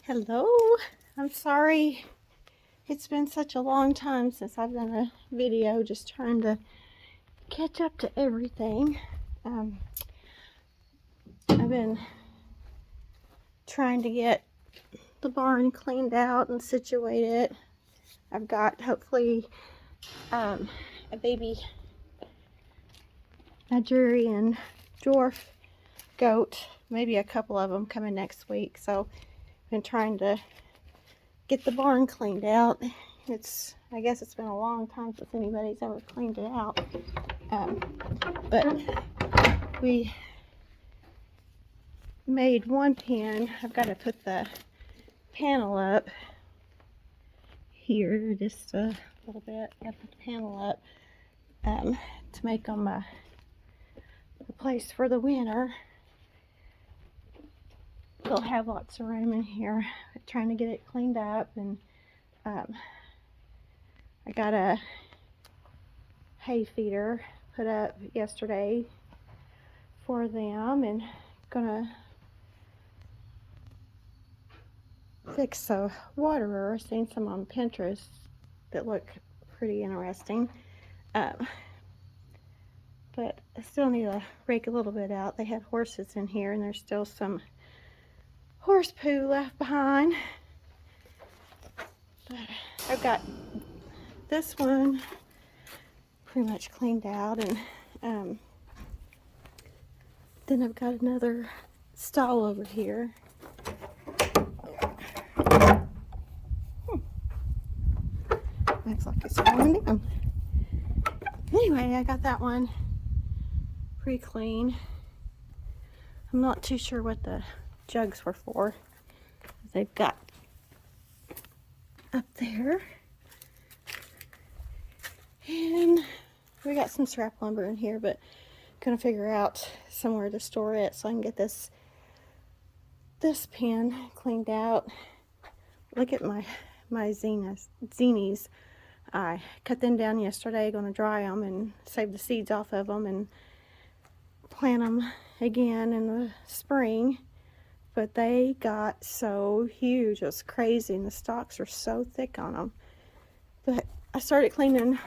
Hello, I'm sorry it's been such a long time since I've done a video, just trying to catch up to everything. I've been trying to get the barn cleaned out and situated. I've got hopefully a baby Nigerian dwarf goat, maybe a couple of them coming next week, so I've been trying to get the barn cleaned out. I guess it's been a long time since anybody's ever cleaned it out. But we made one pen. I've got to put the panel up here just a little bit. I put the panel up to make them a place for the winter. They'll have lots of room in here. I'm trying to get it cleaned up, and I got a hay feeder put up yesterday for them, and gonna fix a waterer. Seen some on Pinterest that look pretty interesting, but I still need to rake a little bit out. They had horses in here, and there's still some horse poo left behind. But I've got this one pretty much cleaned out, and then I've got another stall over here. Looks like it's falling down. Anyway, I got that one pretty clean. I'm not too sure what the jugs were for. They've got up there, and we got some scrap lumber in here, but gonna figure out somewhere to store it so I can get this pen cleaned out. Look at my zinies. I cut them down yesterday, gonna dry them and save the seeds off of them and plant them again in the spring. But they got so huge, it was crazy, and the stalks are so thick on them. But I started cleaning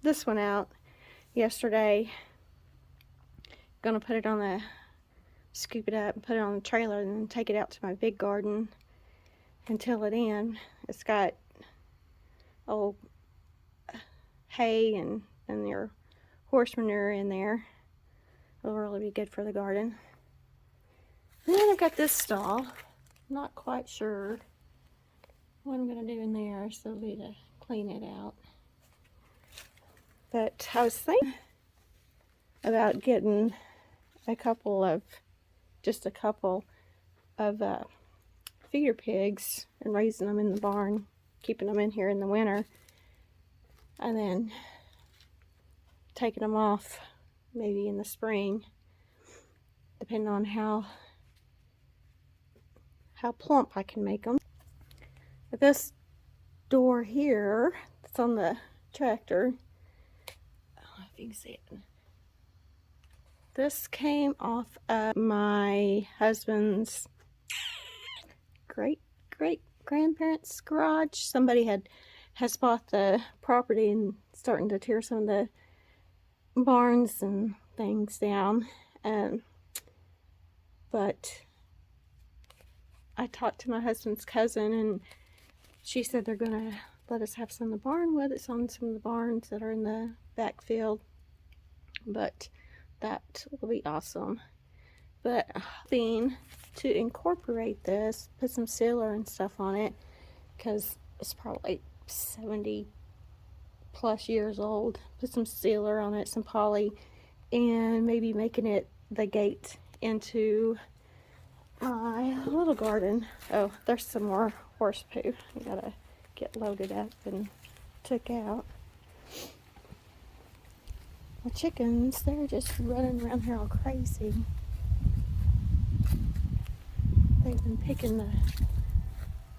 this one out yesterday. Gonna put it on the, scoop it up and put it on the trailer, and then take it out to my big garden and till it in. It's got old hay and their horse manure in there. It'll really be good for the garden. And then I've got this stall. Not quite sure what I'm going to do in there, so it'll be to clean it out. But I was thinking about getting just a couple of feeder pigs and raising them in the barn, keeping them in here in the winter, and then taking them off maybe in the spring, depending on how plump I can make them. But this door here that's on the tractor, I don't know if you can see it. This came off of my husband's great grandparents' garage. Somebody has bought the property and starting to tear some of the barns and things down. But I talked to my husband's cousin, and she said they're gonna let us have some of the barn with us on some of the barns that are in the backfield. But that will be awesome. But I'm hoping to incorporate this, put some sealer and stuff on it, because it's probably 70 plus years old. Put some sealer on it, some poly, and maybe making it the gate into my little garden. Oh, there's some more horse poo I gotta get loaded up and took out. My chickens, they're just running around here all crazy. They've been picking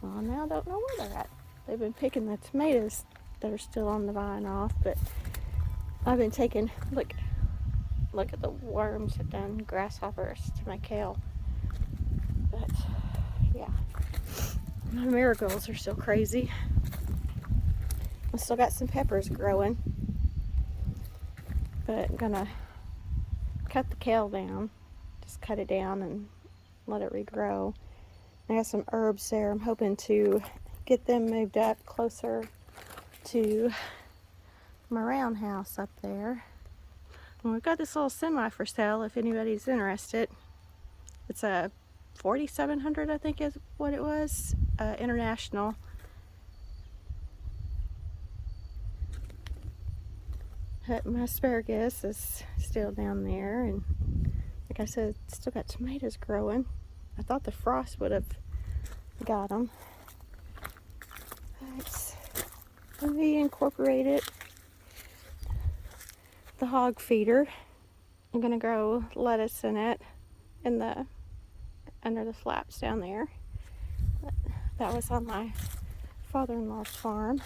well, now I don't know where they're at. They've been picking the tomatoes that are still on the vine off, but I've been taking, look at the worms have done grasshoppers to my kale. But yeah, My marigolds are still crazy. I still got some peppers growing, but I'm gonna cut the kale down. Just cut it down and let it regrow. I got some herbs there. I'm hoping to get them moved up closer to my roundhouse up there. And we've got this little semi for sale if anybody's interested. It's a 4700, I think is what it was, international. But my asparagus is still down there, and like I said, still got tomatoes growing. I thought the frost would have got them. But we incorporated the hog feeder. I'm gonna grow lettuce in it, in the under the flaps down there. That was on my father-in-law's farm.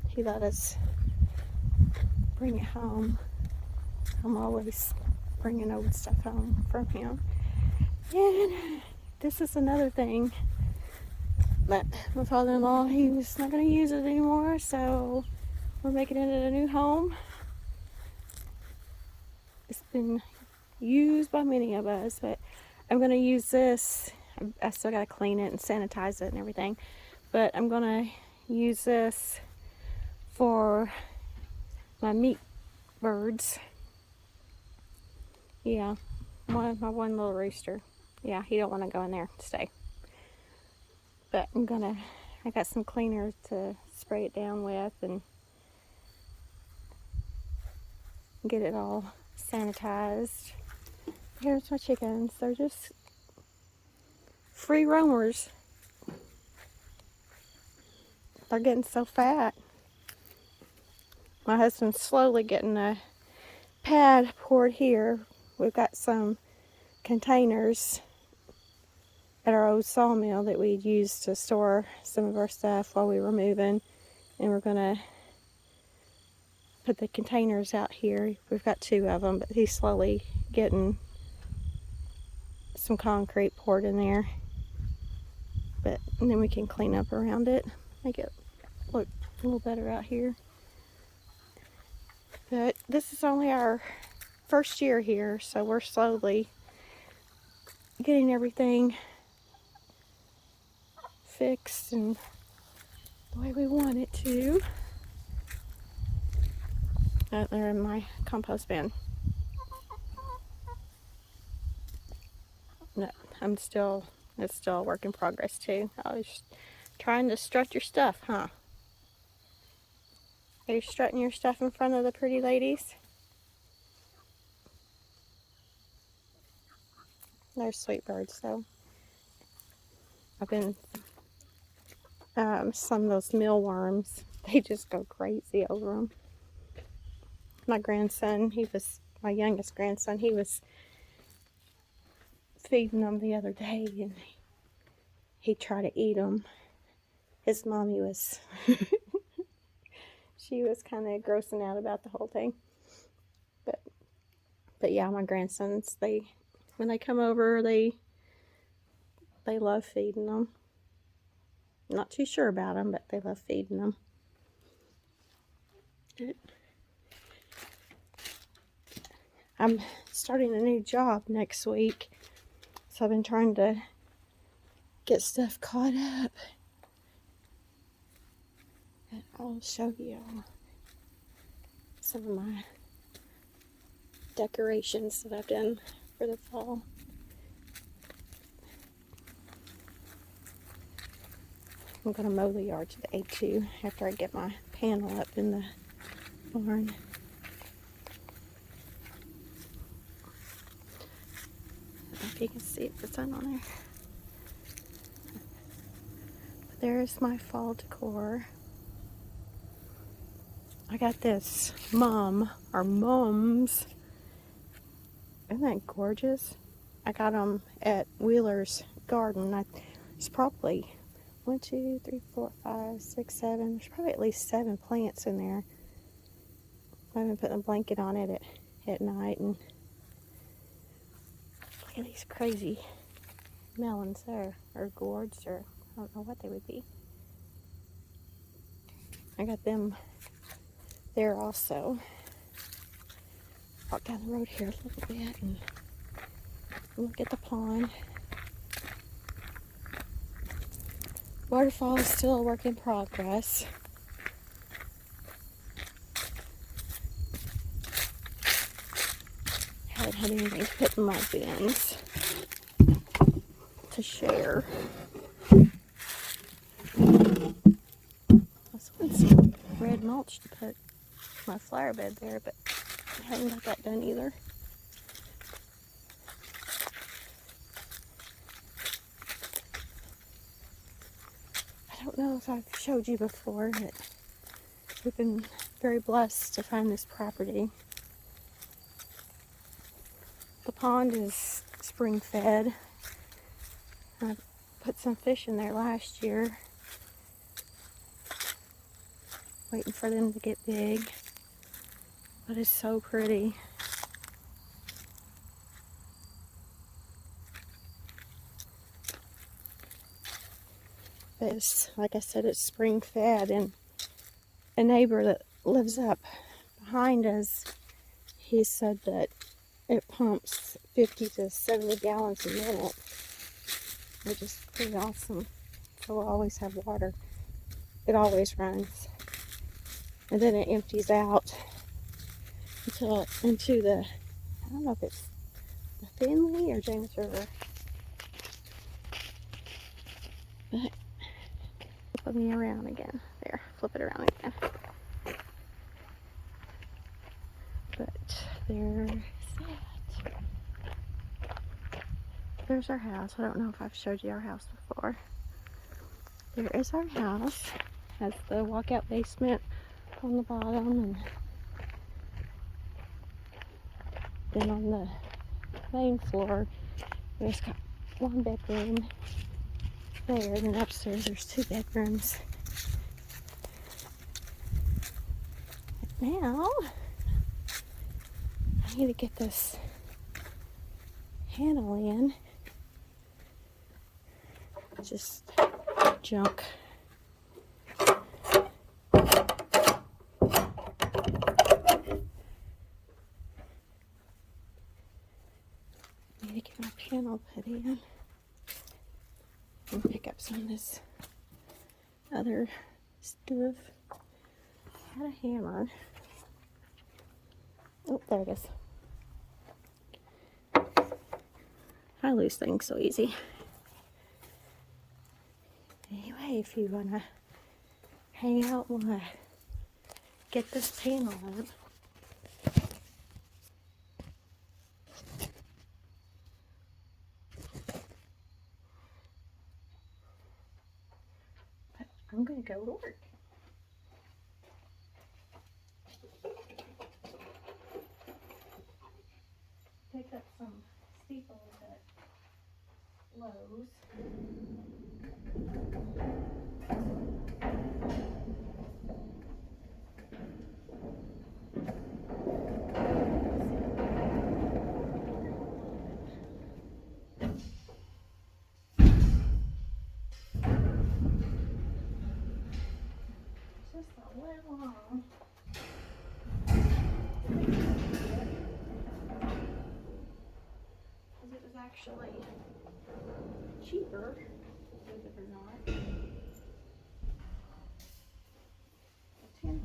He let us bring it home. I'm always bringing old stuff home from him. And this is another thing that my father-in-law, he was not going to use it anymore, so we're making it a new home. It's been used by many of us, but I'm going to use this. I still got to clean it and sanitize it and everything, but I'm going to use this for my meat birds. Yeah, my one little rooster. Yeah, he don't want to go in there to stay. But I got some cleaner to spray it down with and get it all sanitized. Here's my chickens. They're just free roamers. They're getting so fat. My husband's slowly getting a pad poured here. We've got some containers at our old sawmill that we'd used to store some of our stuff while we were moving, and we're gonna put the containers out here. We've got 2 of them, but he's slowly getting some concrete poured in there, and then we can clean up around it, make it look a little better out here. But this is only our first year here, so we're slowly getting everything fixed and the way we want it to. They're in my compost bin. No, it's still a work in progress too. I was trying to strut your stuff, huh? Are you strutting your stuff in front of the pretty ladies? They're sweet birds though. I've been, some of those mealworms, they just go crazy over them. My grandson, my youngest grandson, he was feeding them the other day and he tried to eat them. His mommy was, she was kind of grossing out about the whole thing. But yeah, my grandsons, when they come over, they love feeding them. Not too sure about them, but they love feeding them. I'm starting a new job next week, so I've been trying to get stuff caught up. And I'll show you some of my decorations that I've done for the fall. I'm going to mow the yard today too after I get my panel up in the barn. I don't know if you can see the sun on there. But there's my fall decor. I got this mums. Isn't that gorgeous? I got them at Wheeler's Garden. It's probably 1, 2, 3, 4, 5, 6, 7. There's probably at least 7 plants in there. I've been putting a blanket on it at night, and look at these crazy melons there, or gourds, or I don't know what they would be. I got them there also. Walk down the road here a little bit and look at the pond. Waterfall is still a work in progress. Haven't had anything to put in my bins to share. I was wanting some red mulch to put my flower bed there, but I haven't got that done either. I don't know if I've showed you before, but we've been very blessed to find this property. The pond is spring fed. I put some fish in there last year, waiting for them to get big. But it's so pretty. But it's, like I said, it's spring fed, and a neighbor that lives up behind us, he said that it pumps 50 to 70 gallons a minute, which is pretty awesome. So we'll always have water. It always runs. And then it empties out into the, I don't know if it's the Finley or James River. But flip me around again. There, flip it around again. But there's that. There's our house. I don't know if I've showed you our house before. There is our house. Has the walkout basement on the bottom, and then on the main floor there's got one bedroom there, and then upstairs there's 2 bedrooms. But now I need to get this panel in. Just junk. Need to get my panel put in and pick up some of this other stuff. I had a hammer. Oh, there it is. I lose things so easy. Anyway, if you want to hang out while I get this panel up. But I'm going to go to work. Picked up some steeples at Lowe's. Just a little long. Because it was actually cheaper, believe it or not. A 10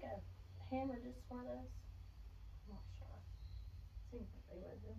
make a hammer just for this? I'm not sure. Seems like they would do.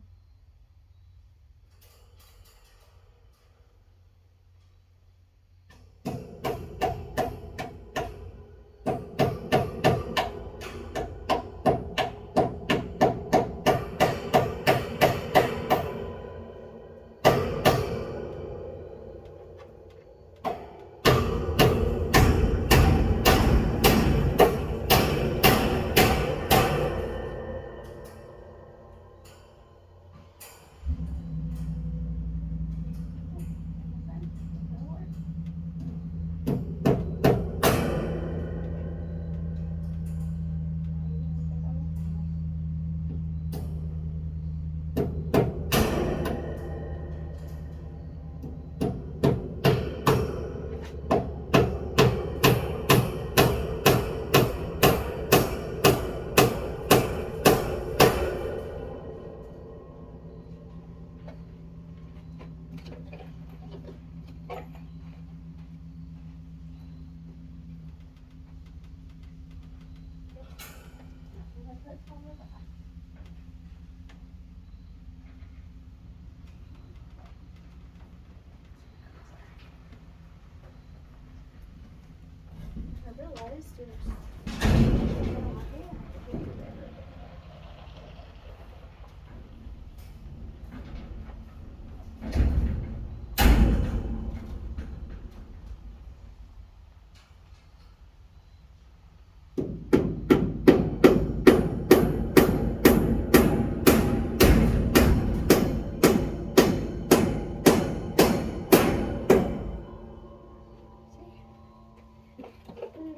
I realized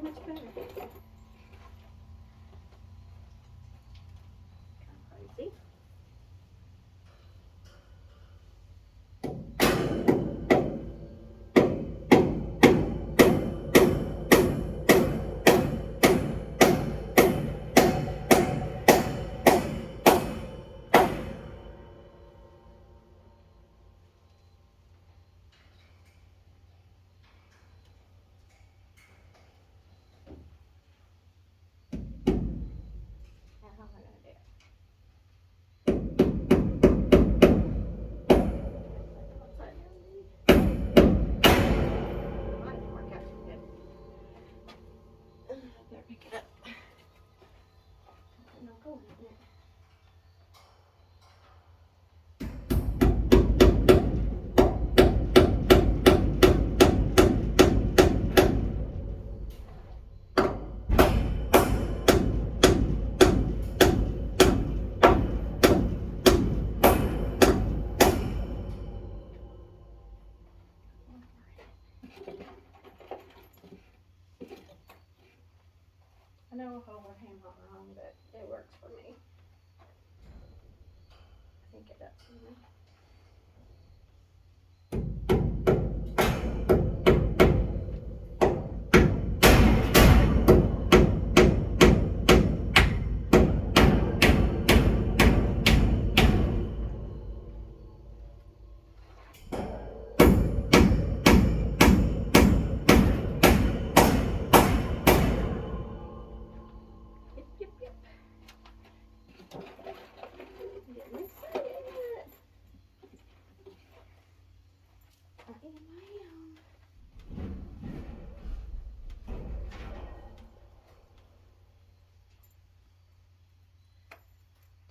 much better. Crazy. Now how am I going to do it? Upside down, maybe? Might work out too good. Better pick it up. No going in it. I know a whole hammer wrong, but it works for me. I think it does for me.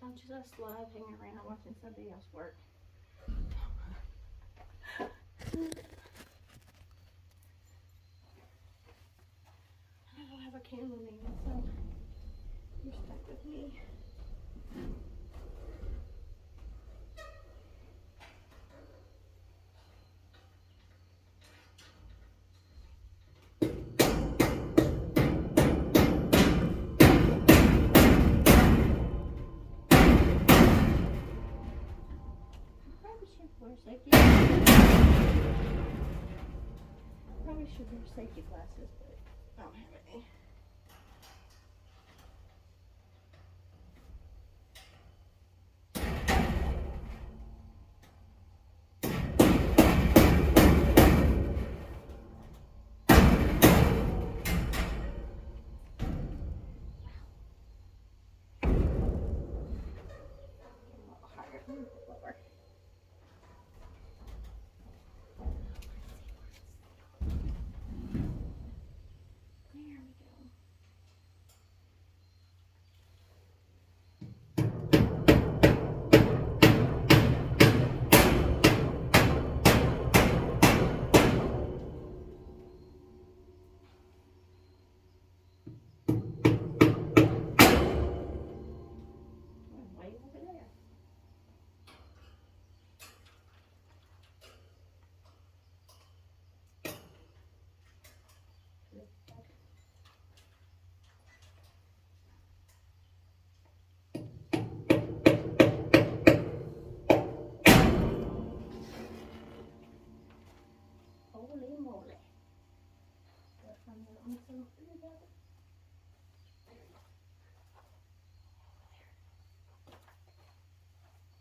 Don't you just love hanging around watching somebody else work? I don't have a cameraman, so you're stuck with me. Wear safety. Probably should wear safety glasses, but I don't have any. Holy moly.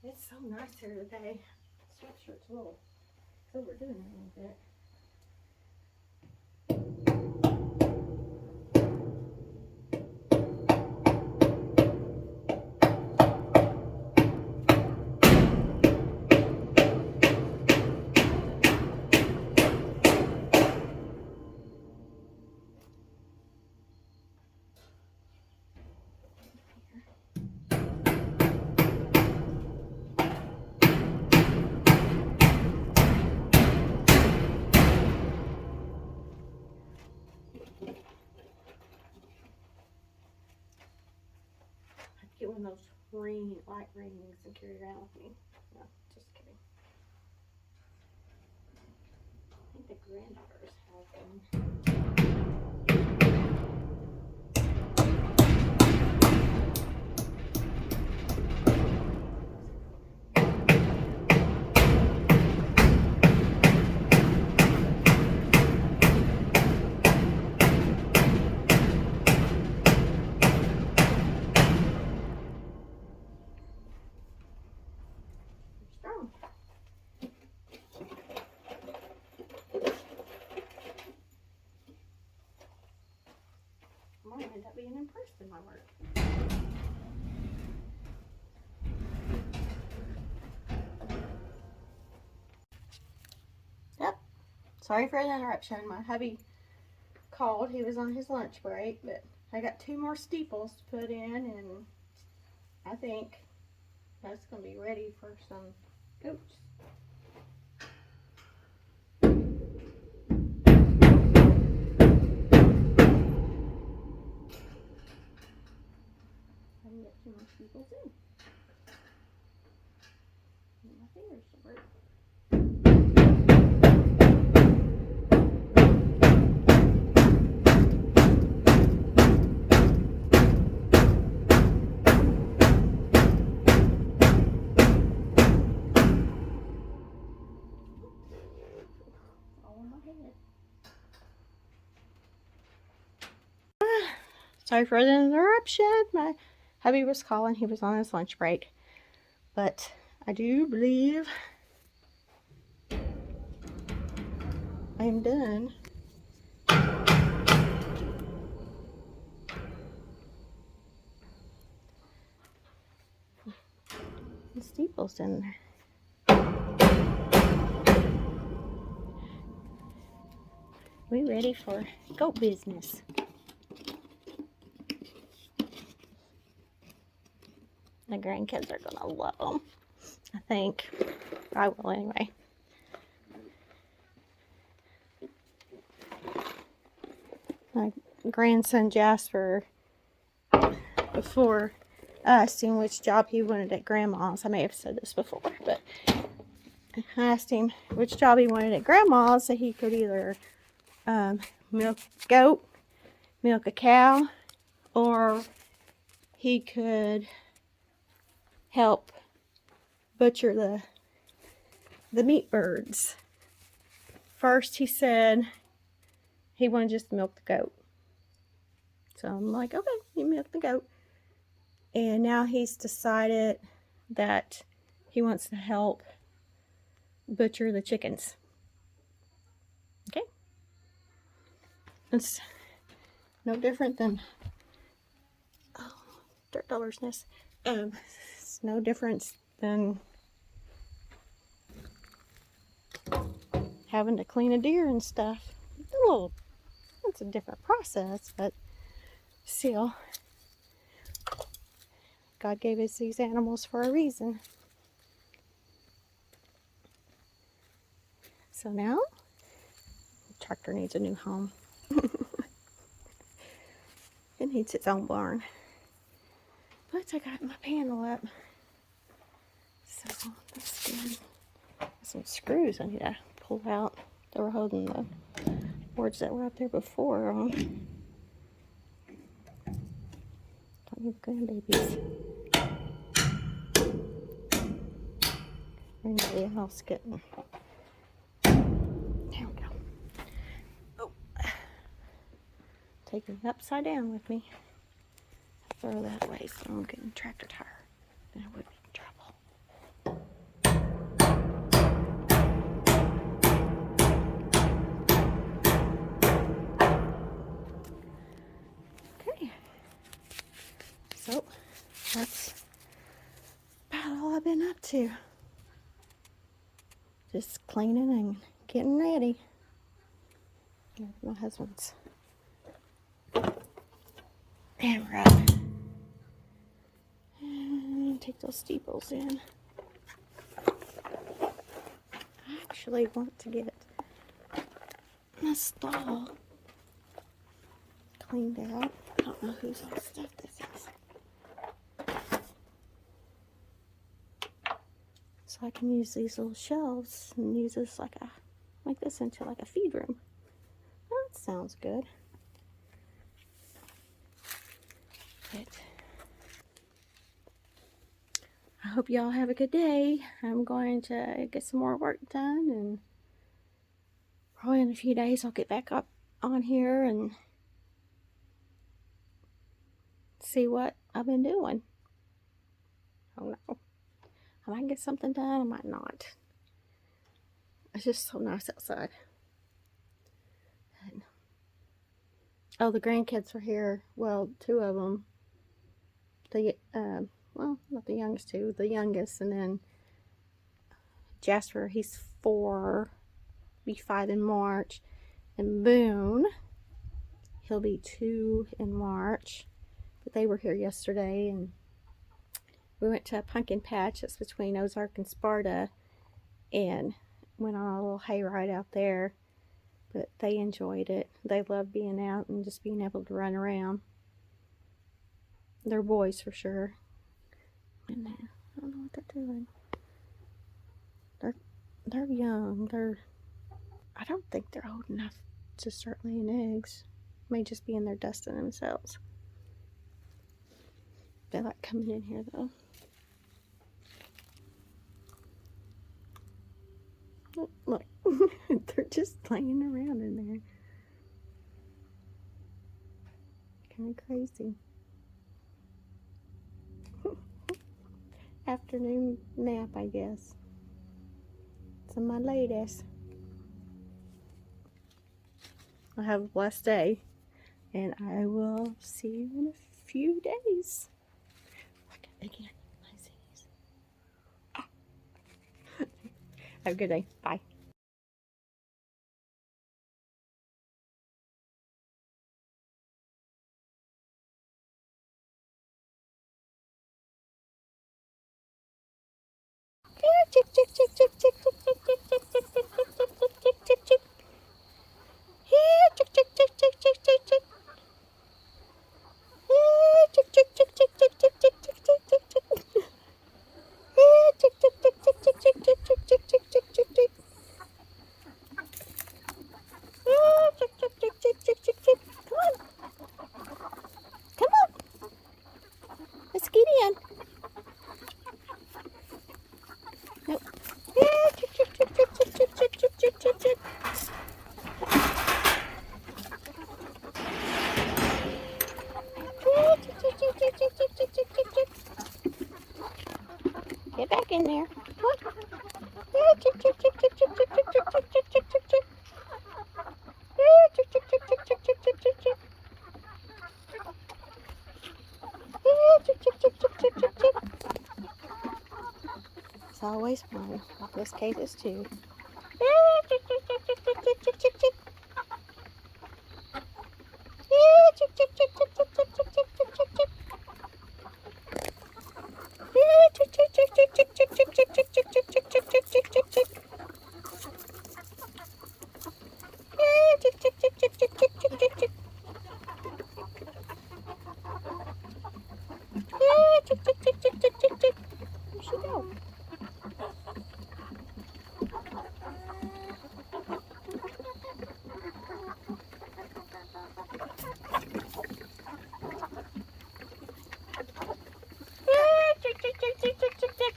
It's so nice here today. Sweatshirt's a little overdoing it a little bit. Get one of those light rings and carry it around with me. No, just kidding. I think the granddaughters have them. Strong. I might end up being impressed in my work. Yep. Sorry for the interruption. My hubby called. He was on his lunch break, but I got 2 more steeples to put in, and I think that's going to be ready for some goats. I can get 2 more steeples in. And my fingers to work. Sorry for the interruption. My hubby was calling. He was on his lunch break. But I do believe I am done. The steeple's in there. We ready for goat business. The grandkids are gonna love them. I think. I will anyway. My grandson Jasper, before I asked him which job he wanted at Grandma's. I may have said this before, but I asked him which job he wanted at Grandma's, so he could either milk a goat, milk a cow, or he could help butcher the meat birds. First he said he wanted just to milk the goat. So I'm like, okay, you milk the goat. And now he's decided that he wants to help butcher the chickens. Okay? It's no different than dirt dollars nest. It's no difference than having to clean a deer and stuff. It's a different process, but still, God gave us these animals for a reason. So now, the tractor needs a new home. It needs its own barn. But I got my panel up. So that's good. Some screws I need to pull out that were holding the boards that were up there before on. Don't need grandbabies. Anybody else getting. There we go. Take me upside down with me. Throw that away so I don't get in a tractor tire. Then I would be in trouble. Okay. So that's about all I've been up to. Just cleaning and getting ready. There's my husband's hammer up. And take those steeples in. I actually want to get my stall cleaned out. I don't know whose all stuff this is. So I can use these little shelves and use this make this into like a feed room. That sounds good. But I hope y'all have a good day. I'm going to get some more work done, and probably in a few days I'll get back up on here and see what I've been doing. I don't know. I might get something done, I might not. It's just so nice outside. And, oh, the grandkids are here. Well, two of them. Well, not the youngest two. The youngest, and then Jasper, he's 4. Be 5 in March. And Boone, he'll be 2 in March. But they were here yesterday, and we went to a pumpkin patch that's between Ozark and Sparta, and went on a little hayride out there. But they enjoyed it. They love being out and just being able to run around. They're boys for sure. And I don't know what they're doing. They're young. I don't think they're old enough to start laying eggs. May just be in there dusting themselves. They like coming in here though. Look, they're just laying around in there. Kind of crazy. Afternoon nap, I guess. So my ladies. I'll have a blessed day, and I will see you in a few days. Again, have a good day. Bye. Chick, chick, chick, chick, chick, chick, chick, chick, chick, chick, chick, chick, chick, chick, chick, chick. Here, chick, chick, chick, chick, chick, chick, chick. Here, chick, chick, chick, chick, chick, chick, chick, chick, chick, chick, chick. Here, chick, chick, chick, chick, chick, chick, chick, chick, chick, chick, chick, chick, chick. Here, chick, chick, chick, chick, chick, chick, chick. Come on. Come on. Let's get in. Nope. Here, chick, chick, chick, chick, chick, chick, chick, chick, chick, chick, chick. Get back in there. Come on. Yeah, chick, chick, chick, chick, chick, chick, chick, chick, chick, chick, chick, chick, chick. Yeah, chick, chick, chick, chick, chick, chick, chick, chick, chick. Yeah, chick, chick, chick, chick, chick, chick, chick. It's always fun. This case is too. Yeah, chick, chick, chick, chick, chick, chick, chick, chick, chick. Yeah, chick, chick, chick, chick, chick, chick, chick, chick, chick, chick, chick. Yeah, chick, chick, chick, chick, chick, chick, chick, chick, chick, chick, chick, chick, chick, chick, chick, chick, chick. Yeah, chick, chick, chick, chick, chick, chick, chick, chick, chick. Yeah, chick, chick, chick, chick, chick, chick, chick. Where'd she go? Yeah, chick, chick, chick, chick, chick, chick, chick.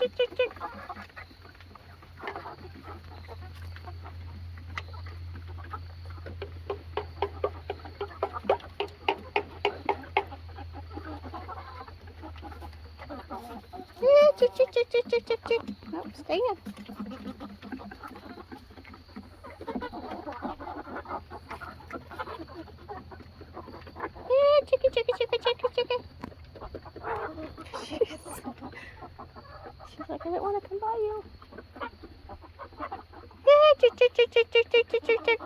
chick, chick, chick. Yeah, chick, chick, chick, chick, chick, chick, chick. Nope, stay in. Yeah, chicky, chicky, chicky, chicky, chicky. She's like, I didn't want to come by you. Yeah, chick, chick, chick, chick, chick, chick, chick, chick.